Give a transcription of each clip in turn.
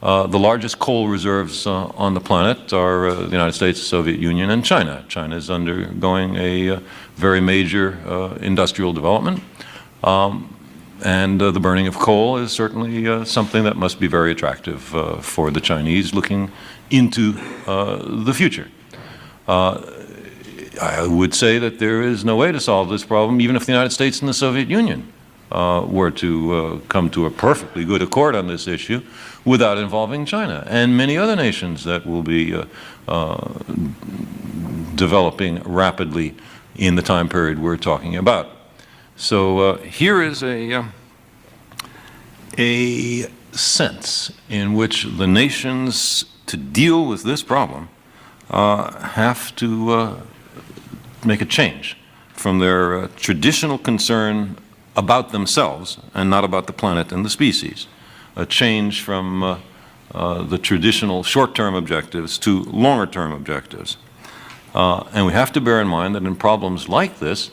The largest coal reserves on the planet are the United States, the Soviet Union, and China. China is undergoing a very major industrial development. And the burning of coal is certainly something that must be very attractive for the Chinese looking into the future. I would say that there is no way to solve this problem, even if the United States and the Soviet Union were to come to a perfectly good accord on this issue without involving China and many other nations that will be developing rapidly in the time period we're talking about. So here is a sense in which the nations, to deal with this problem, have to make a change from their traditional concern about themselves and not about the planet and the species, a change from the traditional short-term objectives to longer-term objectives. And we have to bear in mind that in problems like this,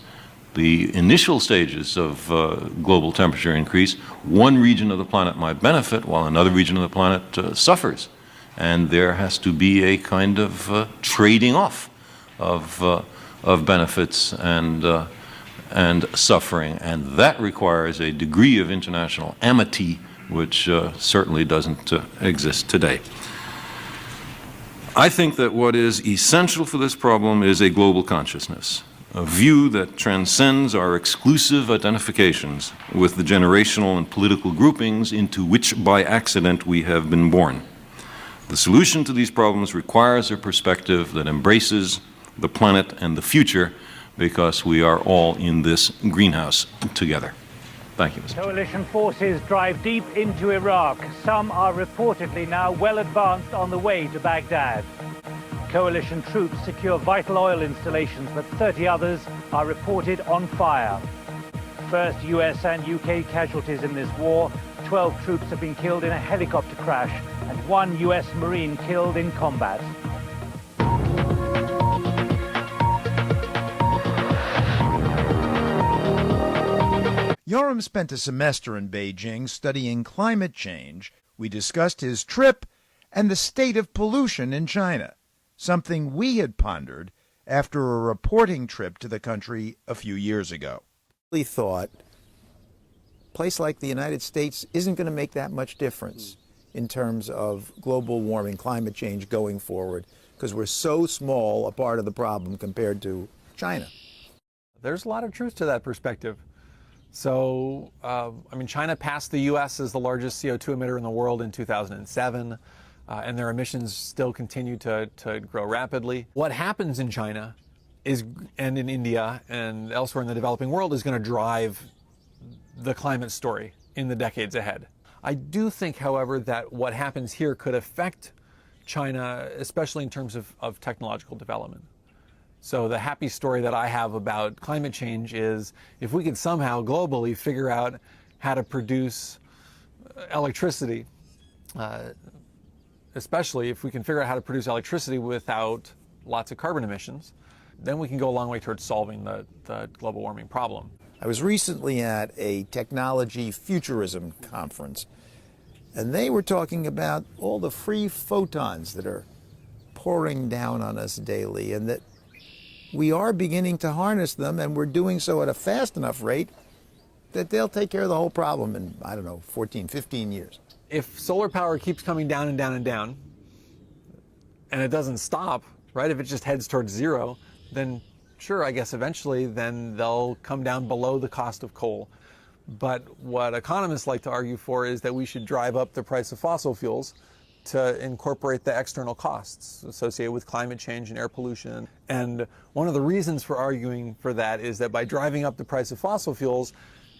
the initial stages of global temperature increase, one region of the planet might benefit while another region of the planet suffers. And there has to be a kind of trading off of benefits and suffering. And that requires a degree of international amity which certainly doesn't exist today. I think that what is essential for this problem is a global consciousness, a view that transcends our exclusive identifications with the generational and political groupings into which by accident we have been born. The solution to these problems requires a perspective that embraces the planet and the future, because we are all in this greenhouse together. Thank you, Mr. Chairman. Coalition forces drive deep into Iraq. Some are reportedly now well advanced on the way to Baghdad. Coalition troops secure vital oil installations, but 30 others are reported on fire. First US and UK casualties in this war. 12 troops have been killed in a helicopter crash and 1 US Marine killed in combat. Yoram spent a semester in Beijing studying climate change. We discussed his trip and the state of pollution in China, something we had pondered after a reporting trip to the country a few years ago. We thought a place like the United States isn't going to make that much difference in terms of global warming, climate change going forward, because we're so small a part of the problem compared to China. There's a lot of truth to that perspective. So, China passed the U.S. as the largest CO2 emitter in the world in 2007, and their emissions still continue to grow rapidly. What happens in China and in India and elsewhere in the developing world is going to drive the climate story in the decades ahead. I do think, however, that what happens here could affect China, especially in terms of technological development. So the happy story that I have about climate change is if we could somehow globally figure out how to produce electricity, especially if we can figure out how to produce electricity without lots of carbon emissions, then we can go a long way towards solving the global warming problem. I was recently at a technology futurism conference, and they were talking about all the free photons that are pouring down on us daily, and that we are beginning to harness them, and we're doing so at a fast enough rate that they'll take care of the whole problem in, 14, 15 years. If solar power keeps coming down and down and down, and it doesn't stop, right? If it just heads towards zero, then sure, I guess eventually then they'll come down below the cost of coal. But what economists like to argue for is that we should drive up the price of fossil fuels to incorporate the external costs associated with climate change and air pollution. And one of the reasons for arguing for that is that by driving up the price of fossil fuels,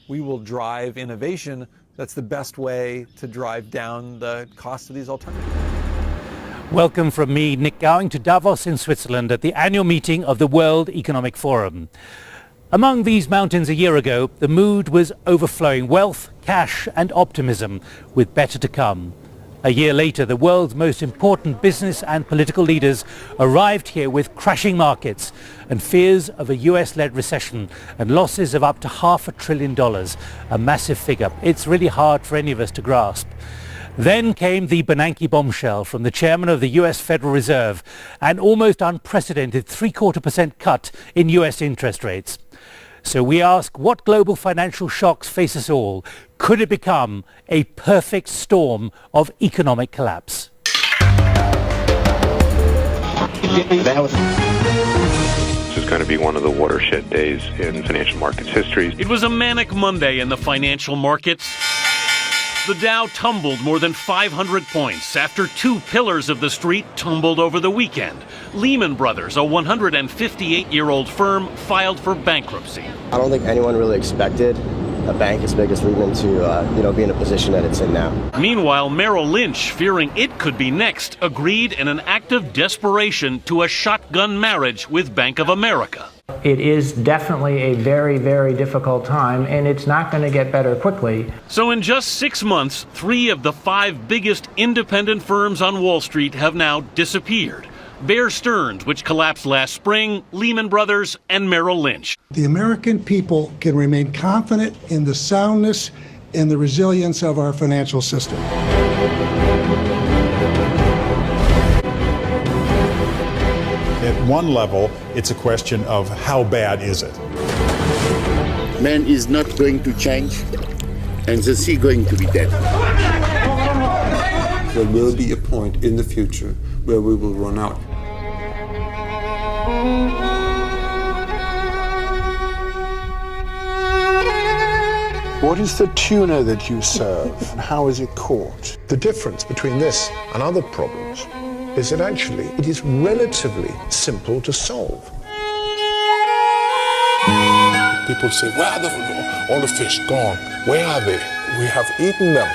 we will drive innovation. That's the best way to drive down the cost of these alternatives. Welcome from me, Nick Gowing, to Davos in Switzerland at the annual meeting of the World Economic Forum. Among these mountains a year ago, the mood was overflowing wealth, cash and optimism, with better to come. A year later, the world's most important business and political leaders arrived here with crashing markets and fears of a US-led recession and losses of up to $500 billion, a massive figure. It's really hard for any of us to grasp. Then came the Bernanke bombshell from the chairman of the US Federal Reserve, an almost unprecedented 0.75% cut in US interest rates. So we ask, what global financial shocks face us all? Could it become a perfect storm of economic collapse? This is going to be one of the watershed days in financial markets history. It was a manic Monday in the financial markets. The Dow tumbled more than 500 points after two pillars of the street tumbled over the weekend. Lehman Brothers, a 158-year-old firm, filed for bankruptcy. I don't think anyone really expected a bank as big as Lehman to be in a position that it's in now. Meanwhile, Merrill Lynch, fearing it could be next, agreed in an act of desperation to a shotgun marriage with Bank of America. It is definitely a very, very difficult time, and it's not going to get better quickly. So in just 6 months, 3 of the 5 biggest independent firms on Wall Street have now disappeared. Bear Stearns, which collapsed last spring, Lehman Brothers, and Merrill Lynch. The American people can remain confident in the soundness and the resilience of our financial system. At one level, it's a question of how bad is it? Man is not going to change, and the sea going to be dead. There will be a point in the future where we will run out. What is the tuna that you serve, and how is it caught? The difference between this and other problems is that actually it is relatively simple to solve. People say, where are all the fish gone? Where are they? We have eaten them.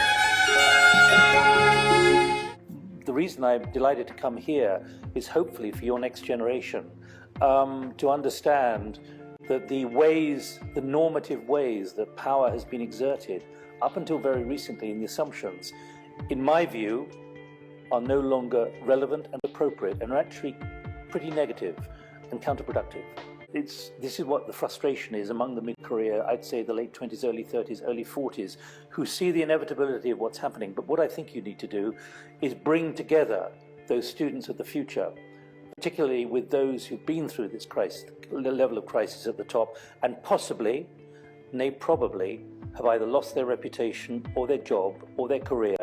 The reason I'm delighted to come here is hopefully for your next generation to understand that the normative ways that power has been exerted up until very recently in the assumptions, in my view, are no longer relevant and appropriate and are actually pretty negative and counterproductive. This is what the frustration is among the mid-career, I'd say the late 20s, early 30s, early 40s, who see the inevitability of what's happening. But what I think you need to do is bring together those students of the future, particularly with those who've been through this crisis, the level of crisis at the top, and possibly, nay probably, have either lost their reputation or their job or their career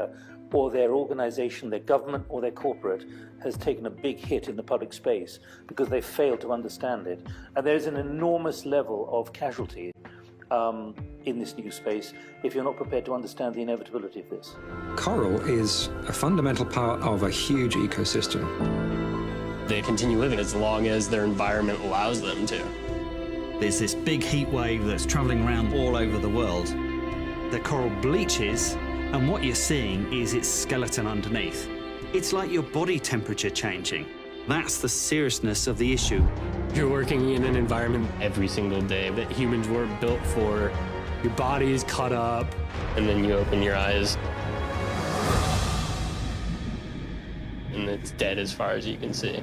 or their organization, their government or their corporate has taken a big hit in the public space because they failed to understand it. And there's an enormous level of casualty in this new space if you're not prepared to understand the inevitability of this. Coral is a fundamental part of a huge ecosystem. They continue living as long as their environment allows them to. There's this big heat wave that's traveling around all over the world. The coral bleaches, and what you're seeing is its skeleton underneath. It's like your body temperature changing. That's the seriousness of the issue. You're working in an environment every single day that humans weren't built for. Your body is cut up, and then you open your eyes, and it's dead as far as you can see.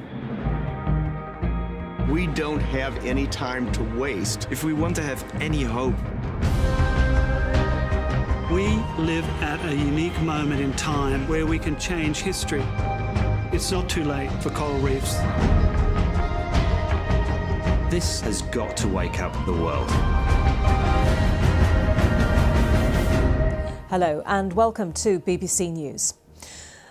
We don't have any time to waste if we want to have any hope. We live at a unique moment in time where we can change history. It's not too late for coral reefs. This has got to wake up the world. Hello and welcome to BBC News.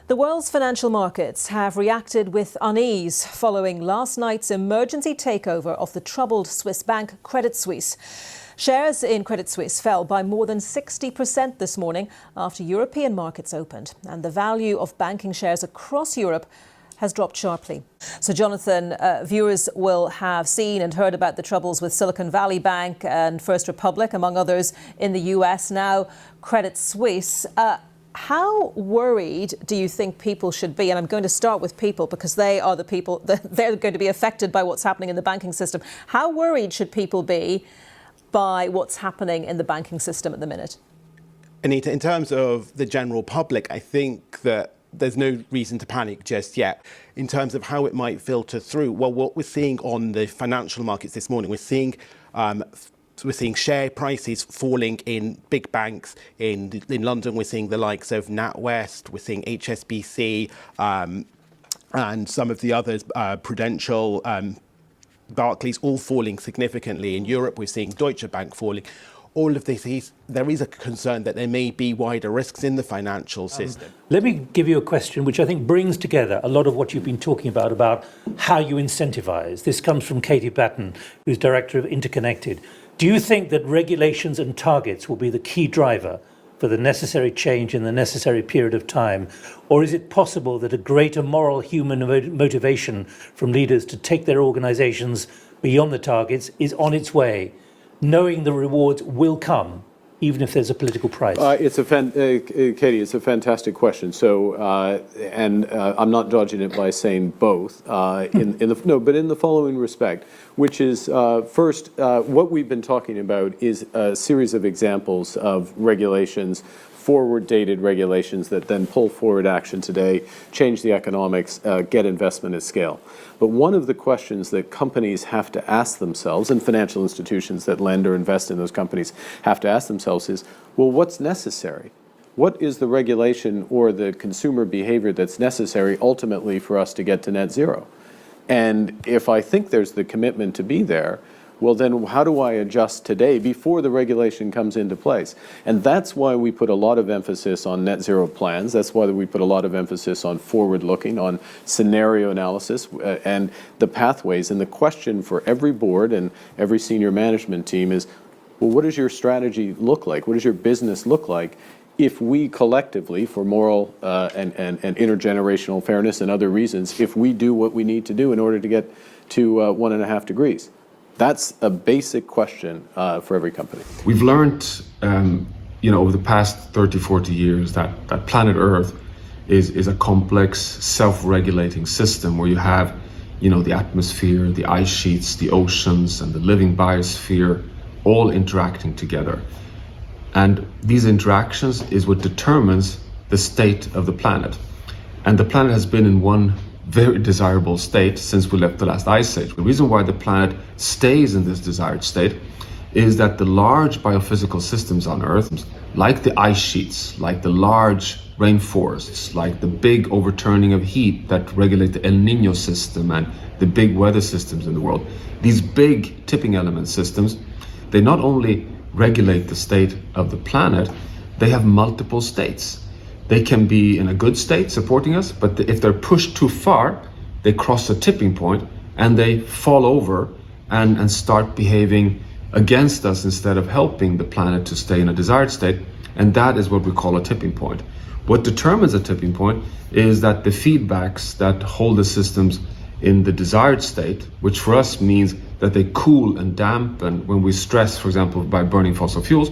The world's financial markets have reacted with unease following last night's emergency takeover of the troubled Swiss bank Credit Suisse. Shares in Credit Suisse fell by more than 60% this morning after European markets opened, and the value of banking shares across Europe has dropped sharply. So, Jonathan, viewers will have seen and heard about the troubles with Silicon Valley Bank and First Republic, among others, in the US. Now, Credit Suisse. How worried do you think people should be? And I'm going to start with people because they are the people they're going to be affected by what's happening in the banking system. How worried should people be by what's happening in the banking system at the minute? Anita, in terms of the general public, I think that there's no reason to panic just yet. In terms of how it might filter through, well, what we're seeing on the financial markets this morning, we're seeing So we're seeing share prices falling in big banks. In London, we're seeing the likes of NatWest, we're seeing HSBC, and some of the others, Prudential, Barclays, all falling significantly. In Europe, we're seeing Deutsche Bank falling. All of this, there is a concern that there may be wider risks in the financial system. Let me give you a question which I think brings together a lot of what you've been talking about how you incentivize. This comes from Katie Batten, who's Director of Interconnected. Do you think that regulations and targets will be the key driver for the necessary change in the necessary period of time? Or is it possible that a greater moral human motivation from leaders to take their organizations beyond the targets is on its way, knowing the rewards will come, even if there's a political price? Katie, it's a fantastic question. So, I'm not dodging it by saying both. But in the following respect, which is first, what we've been talking about is a series of examples of regulations, forward-dated regulations that then pull forward action today, change the economics, get investment at scale. But one of the questions that companies have to ask themselves, and financial institutions that lend or invest in those companies have to ask themselves is, well, what's necessary? What is the regulation or the consumer behavior that's necessary ultimately for us to get to net zero? And if I think there's the commitment to be there, well, then how do I adjust today before the regulation comes into place? And that's why we put a lot of emphasis on net zero plans. That's why we put a lot of emphasis on forward looking, on scenario analysis and the pathways. And the question for every board and every senior management team is, well, what does your strategy look like? What does your business look like if we collectively, for moral and intergenerational fairness and other reasons, if we do what we need to do in order to get to 1.5 degrees? That's a basic question for every company. We've learned, over the past 30, 40 years that planet Earth is a complex, self-regulating system where you have, the atmosphere, the ice sheets, the oceans, and the living biosphere all interacting together. And these interactions is what determines the state of the planet. And the planet has been in one very desirable state since we left the last ice age. The reason why the planet stays in this desired state is that the large biophysical systems on Earth, like the ice sheets, like the large rainforests, like the big overturning of heat that regulate the El Nino system and the big weather systems in the world, these big tipping element systems, they not only regulate the state of the planet, they have multiple states. They can be in a good state supporting us, but if they're pushed too far, they cross a tipping point and they fall over and start behaving against us instead of helping the planet to stay in a desired state. And that is what we call a tipping point. What determines a tipping point is that the feedbacks that hold the systems in the desired state, which for us means that they cool and dampen when we stress, for example, by burning fossil fuels,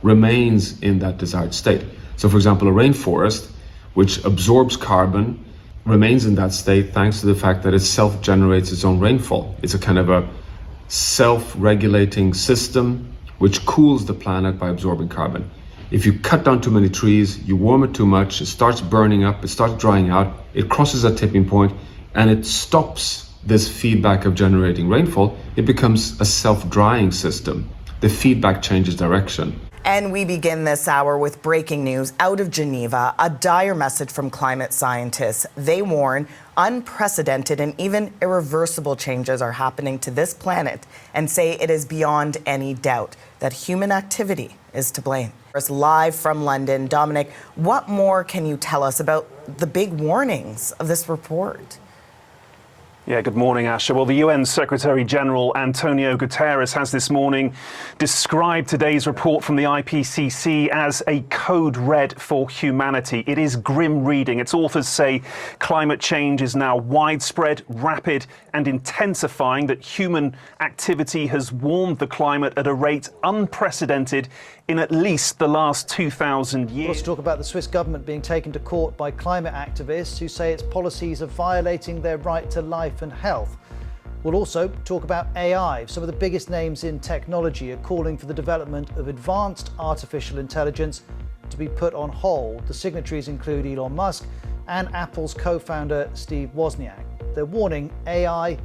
remains in that desired state. So, for example, a rainforest, which absorbs carbon, remains in that state thanks to the fact that it self-generates its own rainfall. It's a kind of a self-regulating system which cools the planet by absorbing carbon. If you cut down too many trees, you warm it too much, it starts burning up, it starts drying out, it crosses a tipping point, and it stops this feedback of generating rainfall. It becomes a self-drying system. The feedback changes direction. And we begin this hour with breaking news out of Geneva, a dire message from climate scientists. They warn unprecedented and even irreversible changes are happening to this planet and say it is beyond any doubt that human activity is to blame. Live from London, Dominic, what more can you tell us about the big warnings of this report? Yeah, good morning, Asha. Well, the UN Secretary-General Antonio Guterres has this morning described today's report from the IPCC as a code red for humanity. It is grim reading. Its authors say climate change is now widespread, rapid and intensifying, that human activity has warmed the climate at a rate unprecedented in at least the last 2,000 years. We'll also talk about the Swiss government being taken to court by climate activists who say its policies are violating their right to life and health. We'll also talk about AI. Some of the biggest names in technology are calling for the development of advanced artificial intelligence to be put on hold. The signatories include Elon Musk and Apple's co-founder Steve Wozniak. They're warning AI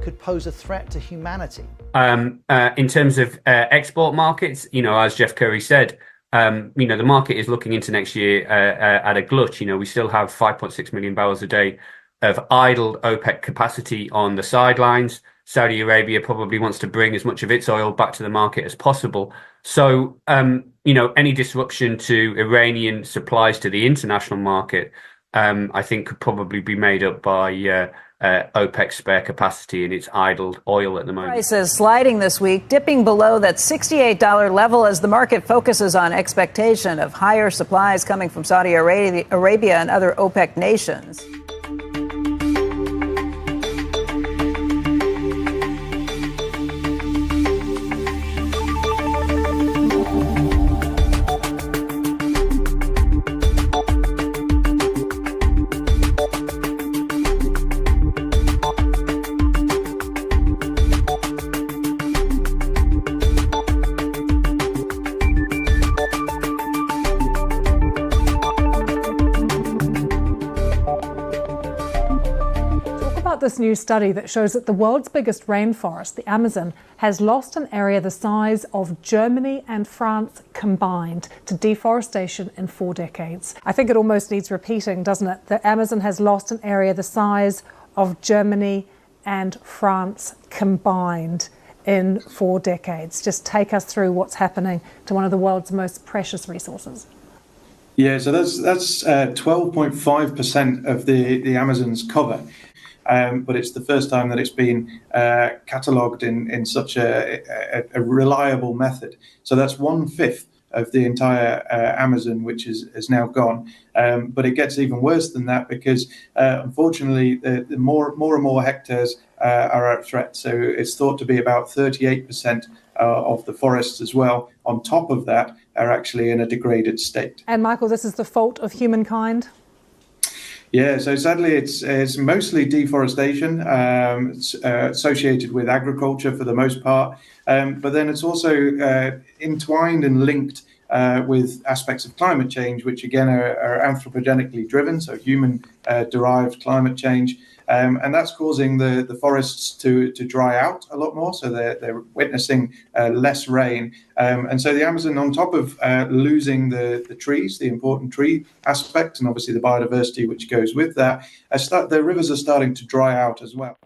could pose a threat to humanity. In terms of export markets, as Jeff Curry said, the market is looking into next year at a glut. We still have 5.6 million barrels a day of idled OPEC capacity on the sidelines. Saudi Arabia probably wants to bring as much of its oil back to the market as possible. So, any disruption to Iranian supplies to the international market, I think could probably be made up by OPEC's spare capacity and its idled oil at the moment. Prices sliding this week, dipping below that $68 level as the market focuses on expectation of higher supplies coming from Saudi Arabia and other OPEC nations. This new study that shows that the world's biggest rainforest, the Amazon, has lost an area the size of Germany and France combined to deforestation in 4 decades. I think it almost needs repeating, doesn't it? The Amazon has lost an area the size of Germany and France combined in 4 decades. Just take us through what's happening to one of the world's most precious resources. Yeah, so that's 12.5% of the Amazon's cover. But it's the first time that it's been catalogued in such a reliable method. So that's 1/5 of the entire Amazon, which is now gone. But it gets even worse than that because, unfortunately, the more and more hectares are at threat. So it's thought to be about 38% of the forests as well. On top of that, are actually in a degraded state. And Michael, this is the fault of humankind? Yeah, so sadly, it's mostly deforestation associated with agriculture for the most part, but then it's also entwined and linked with aspects of climate change, which again are anthropogenically driven, so human-derived climate change, and that's causing the forests to dry out a lot more, so they're witnessing less rain. And so the Amazon, on top of losing the trees, the important tree aspect, and obviously the biodiversity which goes with that, the rivers are starting to dry out as well.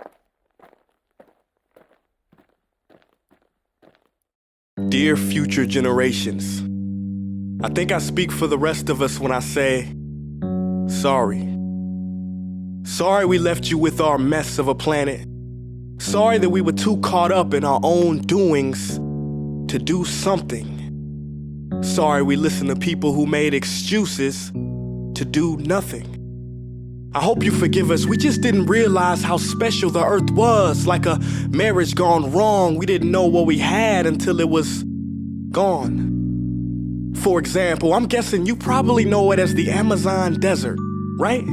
Dear future generations, I think I speak for the rest of us when I say, sorry. Sorry we left you with our mess of a planet. Sorry that we were too caught up in our own doings to do something. Sorry we listened to people who made excuses to do nothing. I hope you forgive us. We just didn't realize how special the earth was. Like a marriage gone wrong, we didn't know what we had until it was gone. For example, I'm guessing you probably know it as the Amazon desert, right?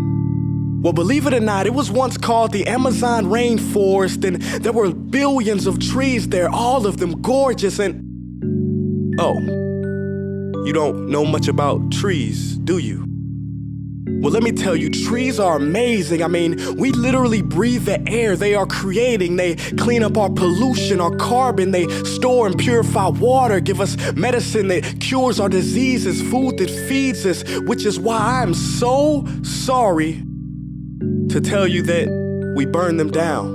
Well, believe it or not, it was once called the Amazon rainforest, and there were billions of trees there, all of them gorgeous, and... Oh, you don't know much about trees, do you? Well, let me tell you, trees are amazing. I mean, we literally breathe the air they are creating. They clean up our pollution, our carbon. They store and purify water, give us medicine that cures our diseases, food that feeds us, which is why I'm so sorry to tell you that we burn them down.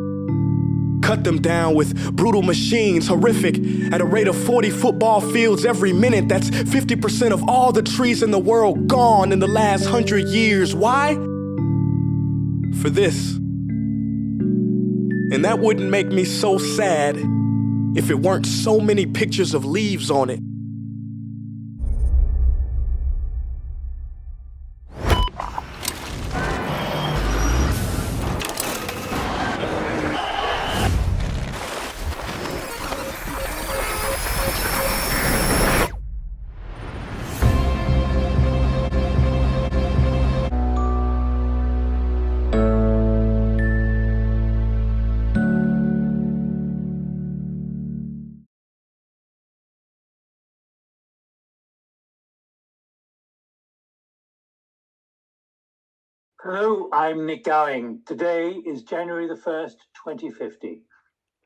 Cut them down with brutal machines, horrific, at a rate of 40 football fields every minute. That's 50% of all the trees in the world gone in the last 100 years. Why? For this. And that wouldn't make me so sad if it weren't so many pictures of leaves on it. Hello, I'm Nick Gowing. Today is January the 1st, 2050.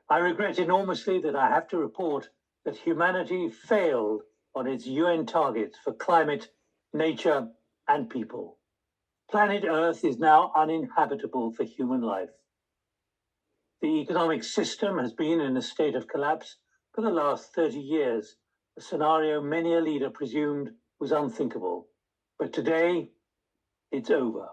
I regret enormously that I have to report that humanity failed on its UN targets for climate, nature, and people. Planet Earth is now uninhabitable for human life. The economic system has been in a state of collapse for the last 30 years, a scenario many a leader presumed was unthinkable. But today, it's over.